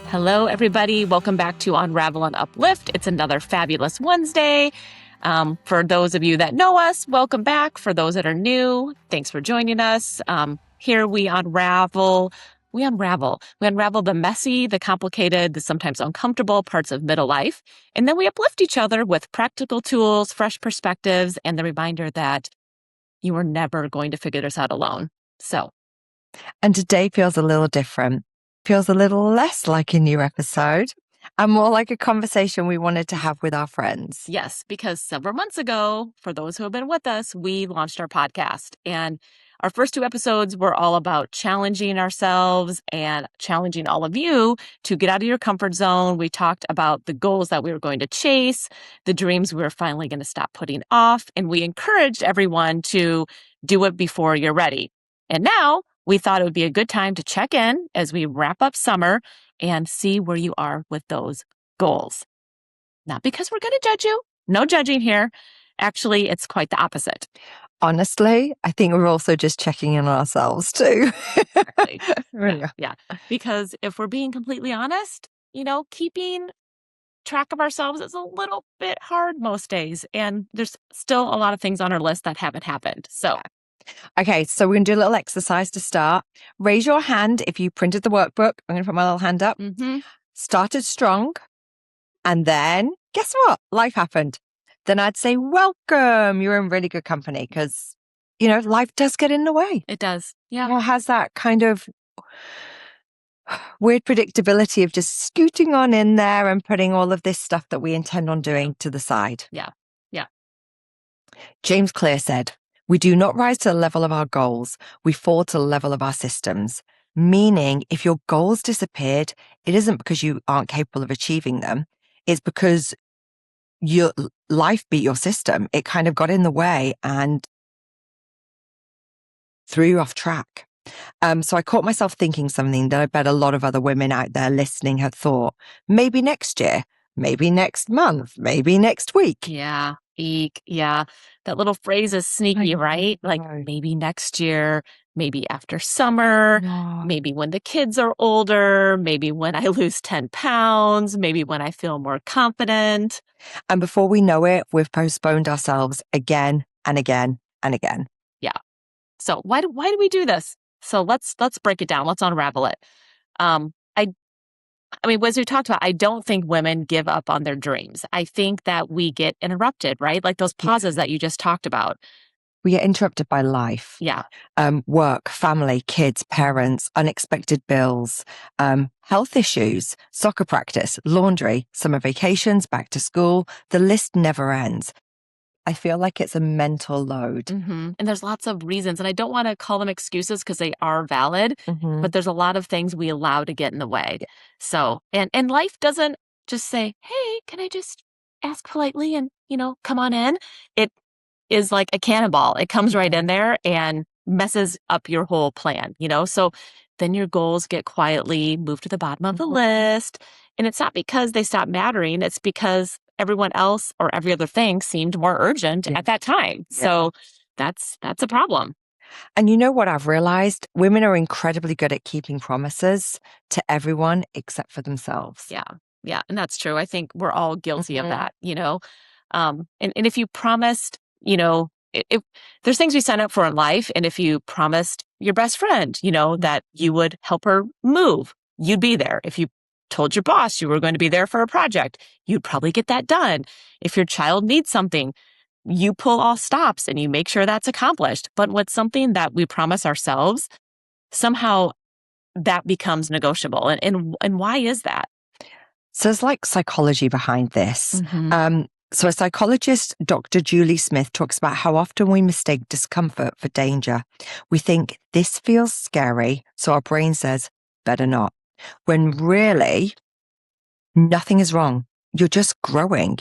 Hello, everybody. Welcome back to Unravel and Uplift. It's another fabulous Wednesday. For those of you that know us, welcome back. For those that are new, thanks for joining us. Here we unravel the messy, the complicated, the sometimes uncomfortable parts of middle life. And then we uplift each other with practical tools, fresh perspectives, and the reminder that you are never going to figure this out alone. And today feels a little different. Feels a little less like a new episode and more like a conversation we wanted to have with our friends. Yes, because several months ago, for those who have been with us, we launched our podcast. And our first two episodes were all about challenging ourselves and challenging all of you to get out of your comfort zone. We talked about the goals that we were going to chase, the dreams we were finally going to stop putting off, and we encouraged everyone to do it before you're ready. And now we thought it would be a good time to check in as we wrap up summer and see where you are with those goals. Not because we're going to judge you. No judging here. Actually, it's quite the opposite. Honestly, I think we're also just checking in on ourselves too. Exactly. Yeah. Because if we're being completely honest, keeping track of ourselves is a little bit hard most days. And there's still a lot of things on our list that haven't happened. So. Okay, so we're going to do a little exercise to start. Raise your hand if you printed the workbook. I'm going to put my little hand up. Mm-hmm. Started strong. And then, guess what? Life happened. Then I'd say, welcome. You're in really good company because, life does get in the way. It does. Yeah. It has that kind of weird predictability of just scooting on in there and putting all of this stuff that we intend on doing to the side. Yeah. James Clear said, we do not rise to the level of our goals. We fall to the level of our systems. Meaning, if your goals disappeared, it isn't because you aren't capable of achieving them. It's because your life beat your system. It kind of got in the way and threw you off track. So I caught myself thinking something that I bet a lot of other women out there listening had thought, maybe next year, maybe next month, maybe next week. Yeah. Yeah. That little phrase is sneaky, right? Like maybe next year, maybe after summer, maybe when the kids are older, maybe when I lose 10 pounds, maybe when I feel more confident. And before we know it, we've postponed ourselves again and again and again. Yeah. So why do we do this? So let's break it down. Let's unravel it. I mean, as we talked about, I don't think women give up on their dreams. I think that we get interrupted, right? Like those pauses that you just talked about. We get interrupted by life. Yeah. Work, family, kids, parents, unexpected bills, health issues, soccer practice, laundry, summer vacations, back to school. The list never ends. I feel like it's a mental load. Mm-hmm. And there's lots of reasons. And I don't want to call them excuses because they are valid, but there's a lot of things we allow to get in the way. So, and life doesn't just say, hey, can I just ask politely and, come on in? It is like a cannonball. It comes right in there and messes up your whole plan, So then your goals get quietly moved to the bottom of the list. And it's not because they stop mattering. It's because everyone else or every other thing seemed more urgent at that time. So that's a problem. And you know what I've realized? Women are incredibly good at keeping promises to everyone except for themselves. Yeah. And that's true. I think we're all guilty of that, and if you promised, if there's things we sign up for in life, and if you promised your best friend, that you would help her move, you'd be there. If you told your boss you were going to be there for a project, you'd probably get that done. If your child needs something, you pull all stops and you make sure that's accomplished. But with something that we promise ourselves, somehow that becomes negotiable. And why is that? So there's like psychology behind this. So a psychologist, Dr. Julie Smith, talks about how often we mistake discomfort for danger. We think this feels scary, so our brain says, better not. When really, nothing is wrong. You're just growing.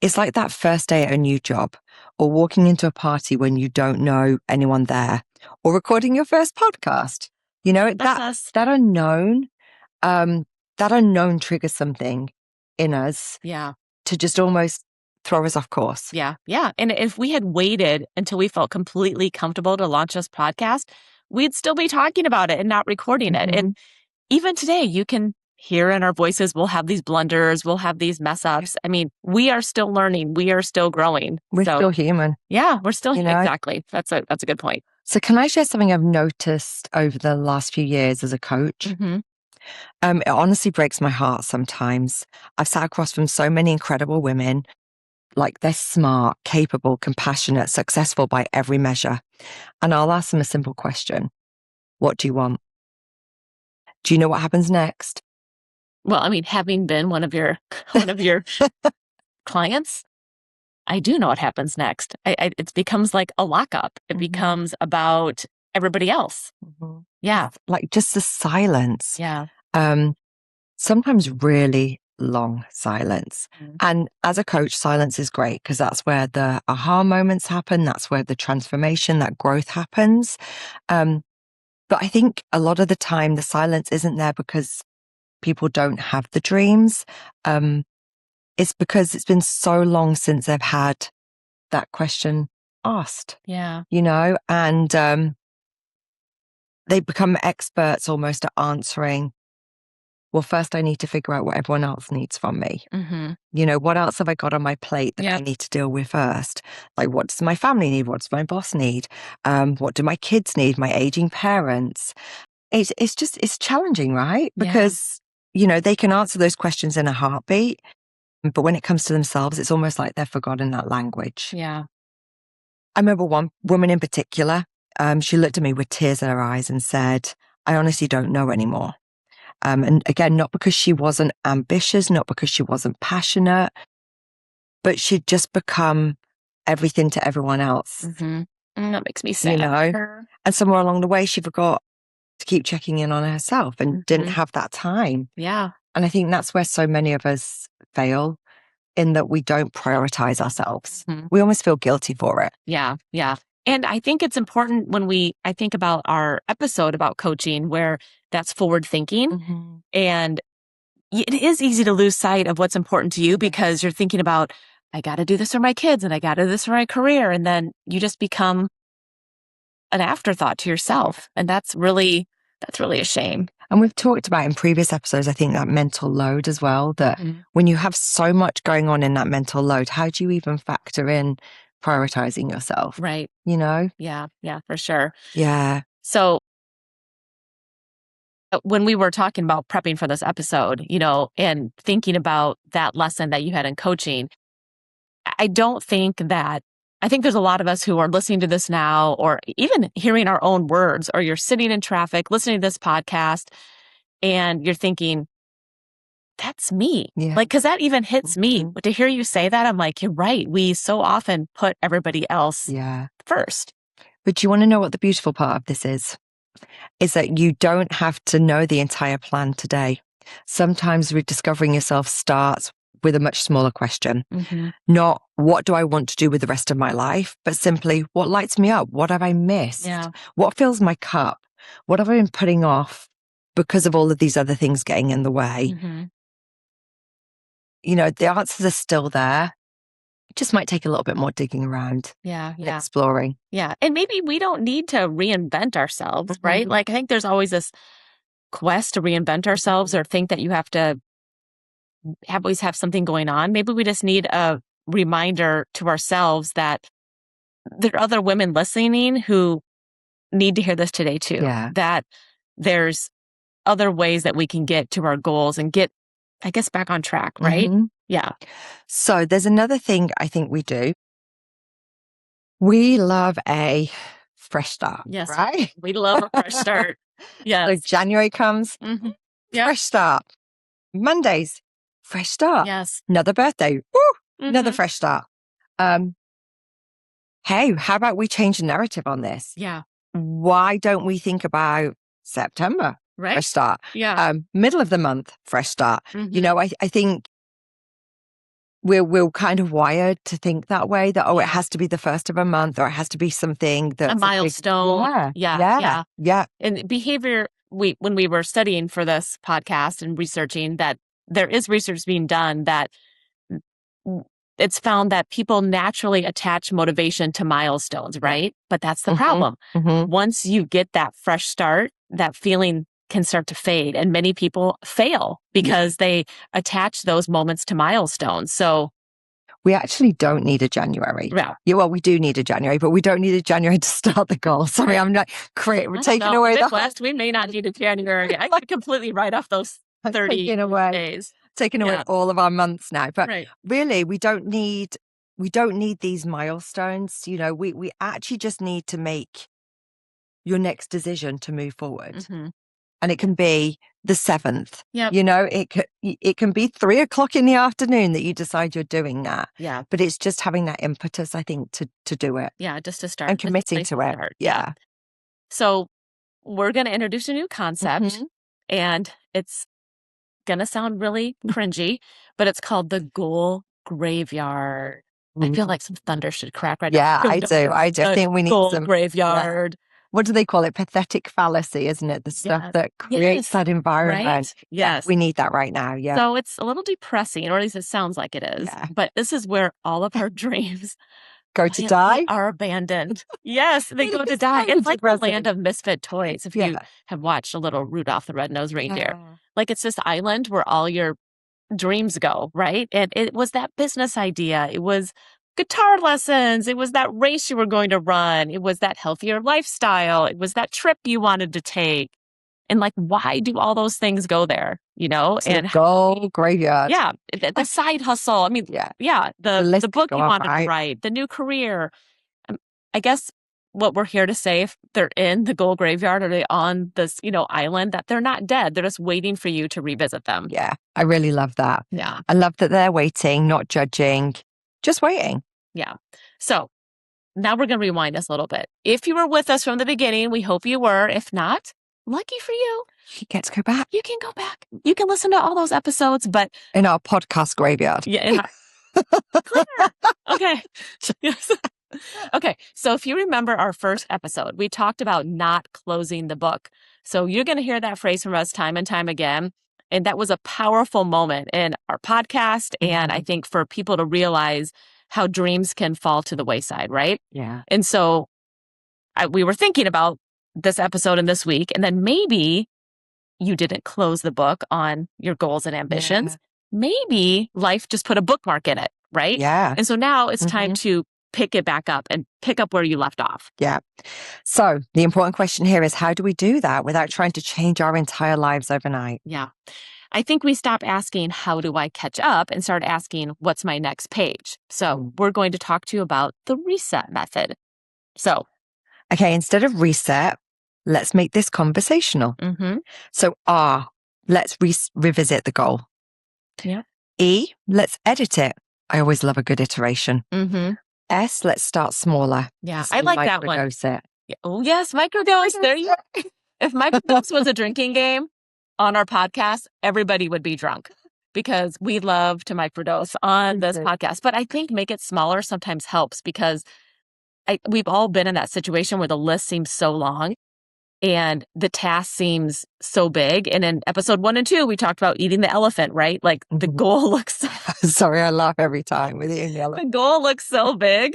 It's like that first day at a new job, or walking into a party when you don't know anyone there, or recording your first podcast. That unknown triggers something in us. Yeah. To just almost throw us off course. Yeah. And if we had waited until we felt completely comfortable to launch this podcast, we'd still be talking about it and not recording it. And even today, you can hear in our voices, we'll have these blunders, we'll have these mess ups. I mean, we are still learning. We are still growing. We're still human. Yeah, we're still, exactly. That's a good point. So can I share something I've noticed over the last few years as a coach? Mm-hmm. It honestly breaks my heart sometimes. I've sat across from so many incredible women, like they're smart, capable, compassionate, successful by every measure. And I'll ask them a simple question. What do you want? Do you know what happens next? Well, I mean, having been one of your clients, I do know what happens next. It becomes like a lockup. It becomes about everybody else. Mm-hmm. Yeah. Like just the silence. Yeah. Sometimes really long silence. Mm-hmm. And as a coach, silence is great because that's where the aha moments happen. That's where the transformation, that growth happens. But I think a lot of the time the silence isn't there because people don't have the dreams. It's because it's been so long since they've had that question asked. Yeah. And they become experts almost at answering, well, first I need to figure out what everyone else needs from me. Mm-hmm. What else have I got on my plate that I need to deal with first? Like, what does my family need? What does my boss need? What do my kids need? My aging parents? It's challenging, right? Because, they can answer those questions in a heartbeat. But when it comes to themselves, it's almost like they've forgotten that language. Yeah. I remember one woman in particular, she looked at me with tears in her eyes and said, I honestly don't know anymore. And again, not because she wasn't ambitious, not because she wasn't passionate, but she'd just become everything to everyone else. Mm-hmm. That makes me sad. And somewhere along the way, she forgot to keep checking in on herself and didn't have that time. Yeah. And I think that's where so many of us fail, in that we don't prioritize ourselves. Mm-hmm. We almost feel guilty for it. Yeah. Yeah. And I think it's important when I think about our episode about coaching, where that's forward thinking. Mm-hmm. And it is easy to lose sight of what's important to you because you're thinking about, I got to do this for my kids and I got to do this for my career. And then you just become an afterthought to yourself. And that's really a shame. And we've talked about in previous episodes, I think, that mental load as well, that when you have so much going on in that mental load, how do you even factor in prioritizing yourself? Right. Yeah, for sure. Yeah. So when we were talking about prepping for this episode, and thinking about that lesson that you had in coaching, I think there's a lot of us who are listening to this now, or even hearing our own words, or you're sitting in traffic, listening to this podcast, and you're thinking, that's me. Yeah. Like, cause that even hits me. But to hear you say that, I'm like, you're right. We so often put everybody else first. But do you want to know what the beautiful part of this is? Is that you don't have to know the entire plan today. Sometimes rediscovering yourself starts with a much smaller question. Mm-hmm. Not what do I want to do with the rest of my life, but simply what lights me up? What have I missed? Yeah. What fills my cup? What have I been putting off because of all of these other things getting in the way? Mm-hmm. The answers are still there. It just might take a little bit more digging around. Yeah. Exploring. Yeah. And maybe we don't need to reinvent ourselves, mm-hmm. right? Like, I think there's always this quest to reinvent ourselves, or think that you have to always have something going on. Maybe we just need a reminder to ourselves that there are other women listening who need to hear this today too. Yeah. That there's other ways that we can get to our goals and get, I guess, back on track, right? Mm-hmm. Yeah. So there's another thing I think we do. We love a fresh start. Yes. Right? We love a fresh start. Yes. So January comes, mm-hmm. Yep. Fresh start. Mondays, fresh start. Yes. Another birthday. Woo! Mm-hmm. Another fresh start. Hey, how about we change the narrative on this? Yeah. Why don't we think about September? Right. Fresh start. Yeah. Middle of the month, fresh start. Mm-hmm. I think we're kind of wired to think that way, that, it has to be the first of a month, or it has to be something that's a milestone. Yeah. And behavior, when we were studying for this podcast and researching, that there is research being done that it's found that people naturally attach motivation to milestones, right? But that's the problem. Mm-hmm. Once you get that fresh start, that feeling can start to fade. And many people fail because they attach those moments to milestones. So we actually don't need a January. Yeah. Well, we do need a January, but we don't need a January to start the goal. Sorry, I'm not we're taking away the Midwest. We may not need a January. I could completely write off those 30 days. Taking away all of our months now. But really, we don't need these milestones. You know, we actually just need to make your next decision to move forward. Mm-hmm. And it can be the 7th. Yep. You know, it can be 3:00 in the afternoon that you decide you're doing that. Yeah. But it's just having that impetus, I think, to do it. Yeah, just to start. And committing to it. Yeah. So we're going to introduce a new concept, and it's going to sound really cringy, but it's called the goal graveyard. I feel like some thunder should crack right now. Yeah, I do. I think we need goal some graveyard. What do they call it? Pathetic fallacy, isn't it? The stuff that creates that environment. Right? Yes. We need that right now. Yeah. So it's a little depressing, or at least it sounds like it is. Yeah. But this is where all of our dreams go to die, are abandoned. Yes, they go to die. It's like the land of misfit toys. If you have watched a little Rudolph the Red-Nosed Reindeer, like it's this island where all your dreams go, right? And it was that business idea. It was guitar lessons. It was that race you were going to run. It was that healthier lifestyle. It was that trip you wanted to take. And like, why do all those things go there? You know, and goal graveyard. Yeah, the side hustle. I mean, the book you wanted to write, the new career. I guess what we're here to say, if they're in the goal graveyard or they're on this, island, that they're not dead. They're just waiting for you to revisit them. Yeah, I really love that. Yeah, I love that they're waiting, not judging, just waiting. Yeah. So now we're going to rewind this a little bit. If you were with us from the beginning, we hope you were. If not, lucky for you. You get to go back. You can go back. You can listen to all those episodes, but in our podcast graveyard. Yeah. Clear. Okay. Yes. Okay. So if you remember our first episode, we talked about not closing the book. So you're going to hear that phrase from us time and time again. And that was a powerful moment in our podcast. And I think for people to realize how dreams can fall to the wayside, right? Yeah. And so we were thinking about this episode and this week, and then maybe you didn't close the book on your goals and ambitions. Yeah. Maybe life just put a bookmark in it, right? Yeah. And so now it's time to pick it back up and pick up where you left off. Yeah. So the important question here is, how do we do that without trying to change our entire lives overnight? Yeah. I think we stop asking, how do I catch up, and start asking, what's my next page? So we're going to talk to you about the reset method. So, okay, instead of reset, let's make this conversational. So R, let's revisit the goal. Yeah. E, let's edit it. I always love a good iteration. S, let's start smaller. Yeah, I like that one. It. Oh, yes, microdose. There you are. If microdose was a drinking game on our podcast, everybody would be drunk because we love to microdose on this podcast. But I think make it smaller sometimes helps because we've all been in that situation where the list seems so long and the task seems so big. And in episode 1 and 2, we talked about eating the elephant, right? Like the goal looks... Sorry, I laugh every time with eating the elephant. The goal looks so big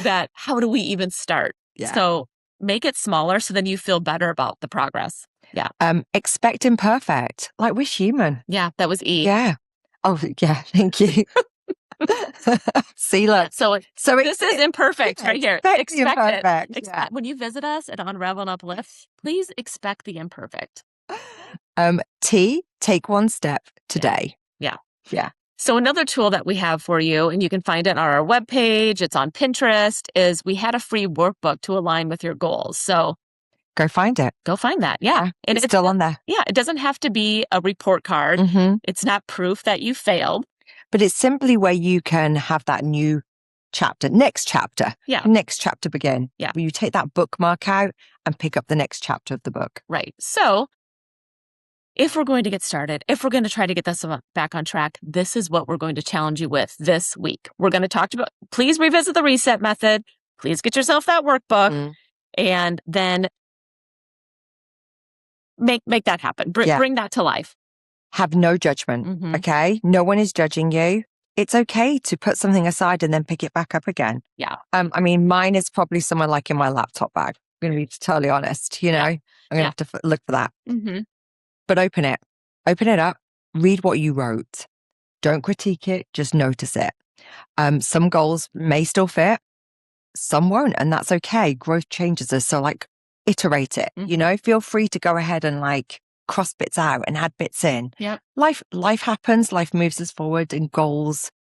that how do we even start? Yeah. So make it smaller so then you feel better about the progress. Yeah. Expect imperfect. Like we're human. Yeah, that was E. Yeah. Oh, yeah. Thank you. See, look. So this is imperfect right here. Expect imperfect. It. When you visit us at Unravel and Uplift, please expect the imperfect. T, take one step today. Yeah. Yeah. So another tool that we have for you, and you can find it on our webpage, it's on Pinterest, is we had a free workbook to align with your goals. So go find it. Go find that. Yeah. And it's still on there. Yeah. It doesn't have to be a report card. It's not proof that you failed. But it's simply where you can have that new chapter, next chapter. Yeah. Next chapter begin. Yeah. Where you take that bookmark out and pick up the next chapter of the book. Right. So if we're going to get started, if we're going to try to get this back on track, this is what we're going to challenge you with this week. We're going to talk about, please revisit the reset method. Please get yourself that workbook and then make that happen. Bring that to life. Have no judgment, okay? No one is judging you. It's okay to put something aside and then pick it back up again. Yeah. I mean, mine is probably somewhere like in my laptop bag. I'm going to be totally honest, I'm going to have to look for that. But open it up, read what you wrote. Don't critique it, just notice it. Some goals may still fit, some won't, and that's okay. Growth changes us. So like iterate it, feel free to go ahead and like cross bits out and add bits in. Yep. Life happens, life moves us forward, and goals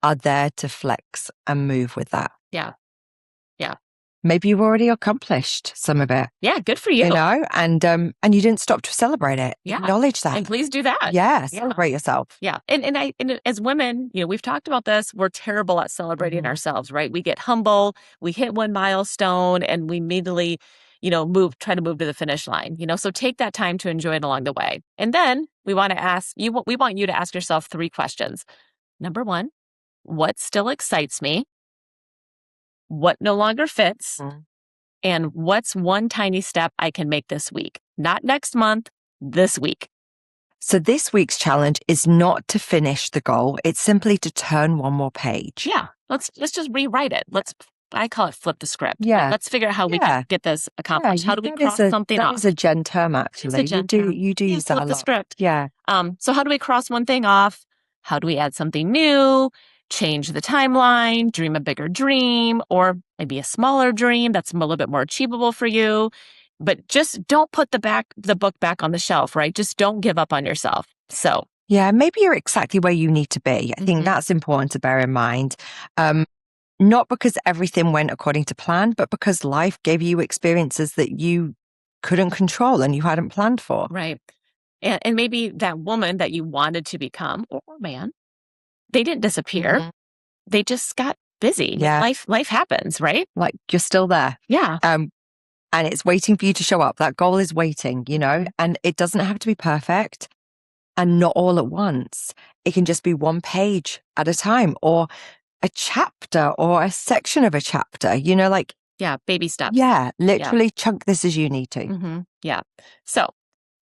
are there to flex and move with that. Yeah. Maybe you've already accomplished some of it. Yeah, good for you. And you didn't stop to celebrate it. Yeah. Acknowledge that. And please do that. Yeah, celebrate yourself. Yeah. And as women, we've talked about this, we're terrible at celebrating ourselves, right? We get humble, we hit one milestone, and we immediately, try to move to the finish line, so take that time to enjoy it along the way. And then we want you to ask yourself 3 questions. Number 1, what still excites me? What no longer fits? And what's one tiny step I can make this week? Not next month, this week. So this week's challenge is not to finish the goal. It's simply to turn one more page. Yeah. Let's just rewrite it. I call it flip the script. Yeah. Let's figure out how we can get this accomplished. How do we cross something off? That is a Gen term, actually. You do use that a lot. Flip the script. Yeah. So how do we cross one thing off? How do we add something new? Change the timeline, dream a bigger dream, or maybe a smaller dream that's a little bit more achievable for you. But just don't put the book back on the shelf, right? Just don't give up on yourself. So yeah, maybe you're exactly where you need to be. I think that's important to bear in mind. Not because everything went according to plan, but because life gave you experiences that you couldn't control and you hadn't planned for. Right. And maybe that woman that you wanted to become, or man, they didn't disappear. They just got busy. Yeah. Life happens, right? Like you're still there. Yeah. And it's waiting for you to show up. That goal is waiting, and it doesn't have to be perfect and not all at once. It can just be one page at a time, or a chapter or a section of a chapter, yeah, baby steps. Yeah, literally chunk this as you need to. Yeah. So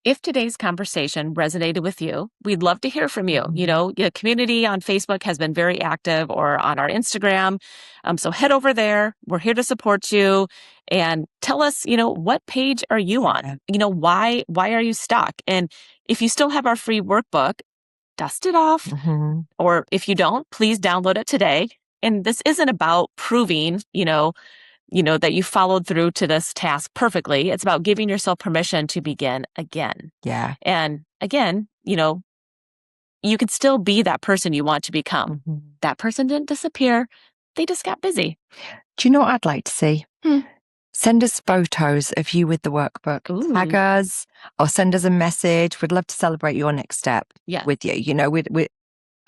if today's conversation resonated with you, we'd love to hear from you. The community on Facebook has been very active, or on our Instagram. So head over there. We're here to support you, and tell us, what page are you on? Why are you stuck? And if you still have our free workbook, dust it off. Or if you don't, please download it today. And this isn't about proving, that you followed through to this task perfectly. It's about giving yourself permission to begin again. Yeah. And again, you can still be that person you want to become. That person didn't disappear. They just got busy. Do you know what I'd like to see? Send us photos of you with the workbook. Ooh. Tag us or send us a message. We'd love to celebrate your next step with you.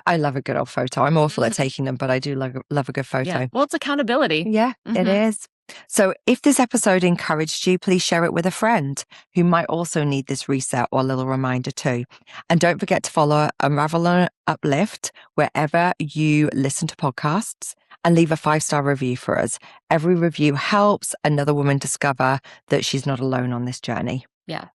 I love a good old photo. I'm awful at taking them, but I do love a good photo. Yeah. Well, it's accountability. Yeah, it is. So if this episode encouraged you, please share it with a friend who might also need this reset or little reminder too. And don't forget to follow Unravel and Uplift wherever you listen to podcasts, and leave a 5-star review for us. Every review helps another woman discover that she's not alone on this journey. Yeah.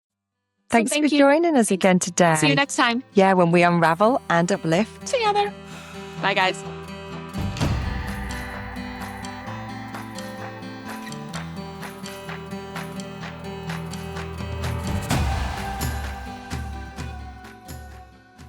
Thanks for joining us again today. See you next time. Yeah, when we unravel and uplift together. Bye, guys.